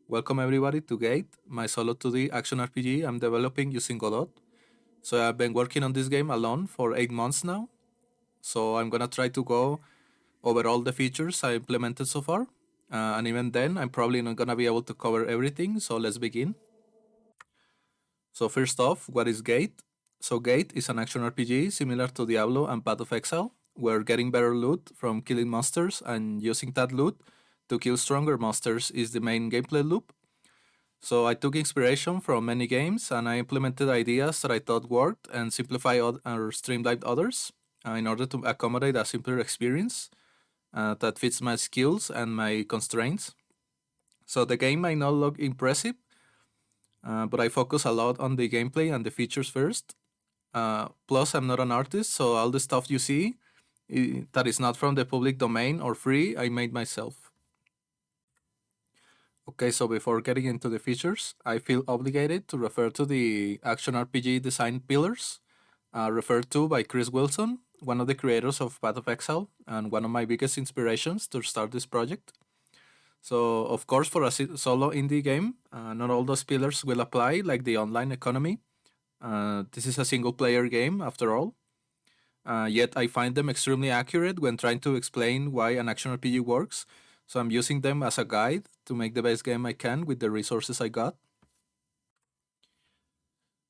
Welcome everybody to Gate, my solo 2D action RPG I'm developing using Godot. So I've been working on this game alone for 8 months now. So I'm gonna try to go over all the features I implemented so far. And even then, I'm probably not gonna be able to cover everything, so let's begin. So first off, what is Gate? So Gate is an action RPG similar to Diablo and Path of Exile, where getting better loot from killing monsters and using that loot to kill stronger monsters is the main gameplay loop. So I took inspiration from many games and I implemented ideas that I thought worked and simplified or streamlined others in order to accommodate a simpler experience that fits my skills and my constraints. So the game might not look impressive, but I focus a lot on the gameplay and the features first. Plus, I'm not an artist, so all the stuff you see that is not from the public domain or free, I made myself. Okay, so before getting into the features, I feel obligated to refer to the action RPG design pillars, referred to by Chris Wilson, one of the creators of Path of Exile, and one of my biggest inspirations to start this project. So, of course, for a solo indie game, not all those pillars will apply, like the online economy. This is a single player game, after all. Yet I find them extremely accurate when trying to explain why an action RPG works, so I'm using them as a guide to make the best game I can with the resources I got.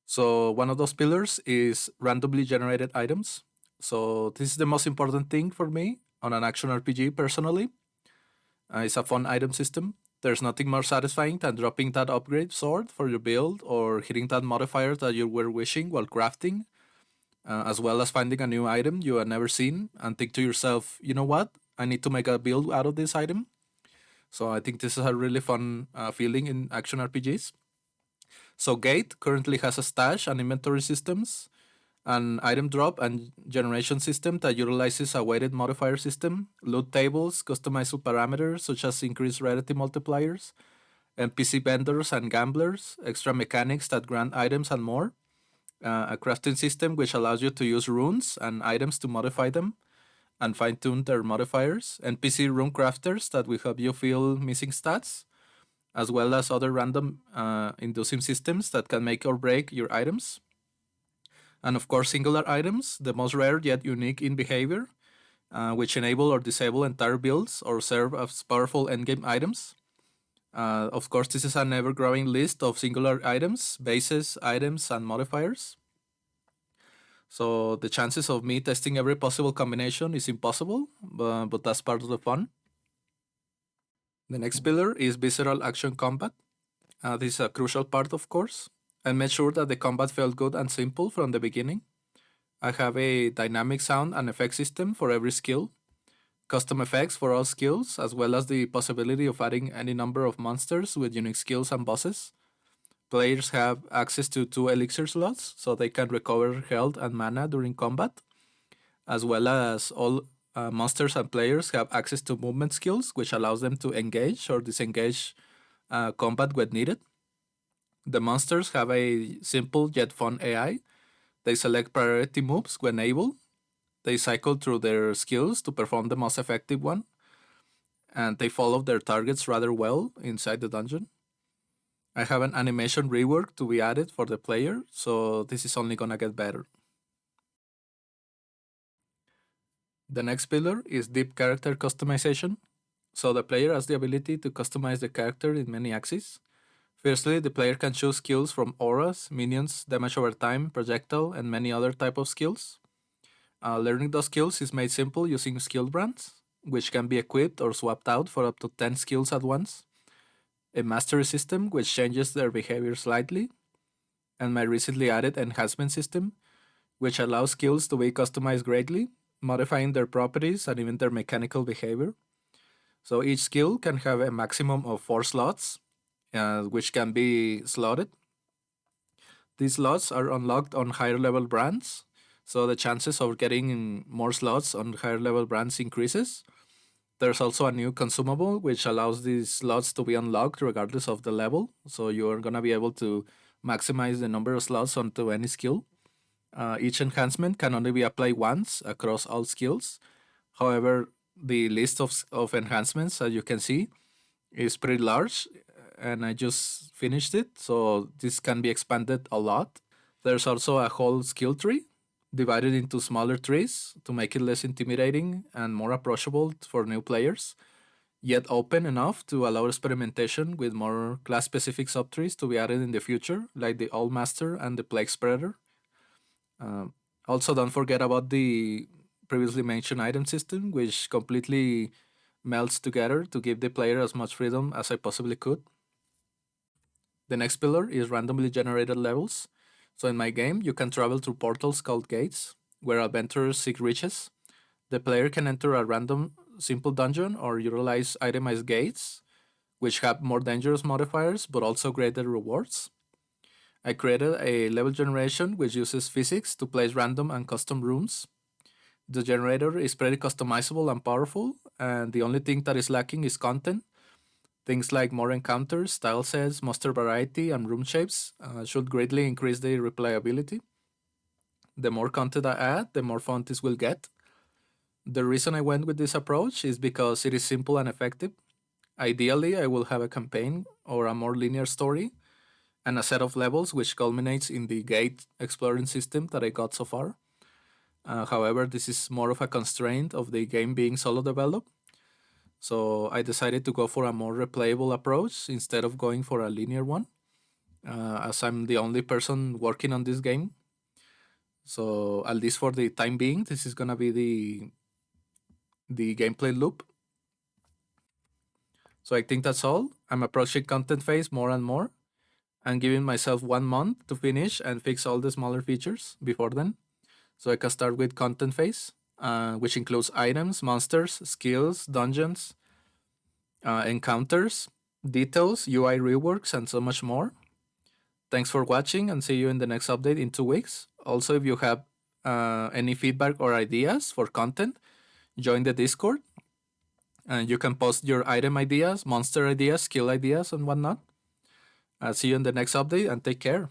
So one of those pillars is randomly generated items. So this is the most important thing for me on an action RPG personally. It's a fun item system. There's nothing more satisfying than dropping that upgrade sword for your build or hitting that modifier that you were wishing while crafting, as well as finding a new item you have never seen and think to yourself, you know what? I need to make a build out of this item. So I think this is a really fun feeling in action RPGs. So Gate currently has a stash and inventory systems, an item drop and generation system that utilizes a weighted modifier system, loot tables, customizable parameters such as increased rarity multipliers, NPC vendors and gamblers, extra mechanics that grant items and more, a crafting system which allows you to use runes and items to modify them and fine tune their modifiers, NPC rune crafters that will help you fill missing stats, as well as other random inducing systems that can make or break your items. And of course, singular items, the most rare yet unique in behavior, which enable or disable entire builds or serve as powerful endgame items. Of course, this is an ever growing list of singular items, bases, items, and modifiers. So the chances of me testing every possible combination is impossible, but that's part of the fun. The next pillar is visceral action combat. This is a crucial part, of course. I made sure that the combat felt good and simple from the beginning. I have a dynamic sound and effect system for every skill, custom effects for all skills, as well as the possibility of adding any number of monsters with unique skills and bosses. Players have access to 2 elixir slots, so they can recover health and mana during combat, as well as all monsters and players have access to movement skills, which allows them to engage or disengage combat when needed. The monsters have a simple yet fun AI. They select priority moves when able. They cycle through their skills to perform the most effective one, and they follow their targets rather well inside the dungeon. I have an animation rework to be added for the player, so this is only gonna get better. The next pillar is deep character customization. So the player has the ability to customize the character in many axes. Firstly, the player can choose skills from auras, minions, damage over time, projectile, and many other type of skills. Learning those skills is made simple using skill brands, which can be equipped or swapped out for up to 10 skills at once. A mastery system, which changes their behavior slightly, and my recently added enhancement system, which allows skills to be customized greatly, modifying their properties and even their mechanical behavior. So each skill can have a maximum of 4 slots, which can be slotted. These slots are unlocked on higher level brands, so the chances of getting more slots on higher level brands increases. There's also a new consumable which allows these slots to be unlocked regardless of the level, so you're gonna be able to maximize the number of slots onto any skill. Each enhancement can only be applied once across all skills. However, the list of enhancements, as you can see, is pretty large. and I just finished it, so this can be expanded a lot. There's also a whole skill tree divided into smaller trees to make it less intimidating and more approachable for new players, yet open enough to allow experimentation with more class specific subtrees to be added in the future, like the All Master and the Plague Spreader. Um, Also, don't forget about the previously mentioned item system, which completely melts together to give the player as much freedom as I possibly could. The next pillar is randomly generated levels. So in my game, you can travel through portals called gates, where adventurers seek riches. The player can enter a random simple dungeon or utilize itemized gates, which have more dangerous modifiers but also greater rewards. I created a level generation which uses physics to place random and custom rooms. The generator is pretty customizable and powerful, and the only thing that is lacking is content. Things like more encounters, style sets, monster variety, and room shapes should greatly increase the replayability. The more content I add, the more fun this will get. The reason I went with this approach is because it is simple and effective. Ideally, I will have a campaign or a more linear story and a set of levels which culminates in the gate exploring system that I got so far. However, this is more of a constraint of the game being solo developed. So I decided to go for a more replayable approach instead of going for a linear one, as I'm the only person working on this game. So at least for the time being, this is gonna be the gameplay loop. So I think that's all. I'm approaching content phase more and more. I'm giving myself 1 month to finish and fix all the smaller features before then. So I can start with content phase, which includes items, monsters, skills, dungeons, encounters, details, UI reworks, and so much more. Thanks for watching and see you in the next update in 2 weeks. Also, if you have any feedback or ideas for content, join the Discord and you can post your item ideas, monster ideas, skill ideas, and whatnot. I'll see you in the next update and take care.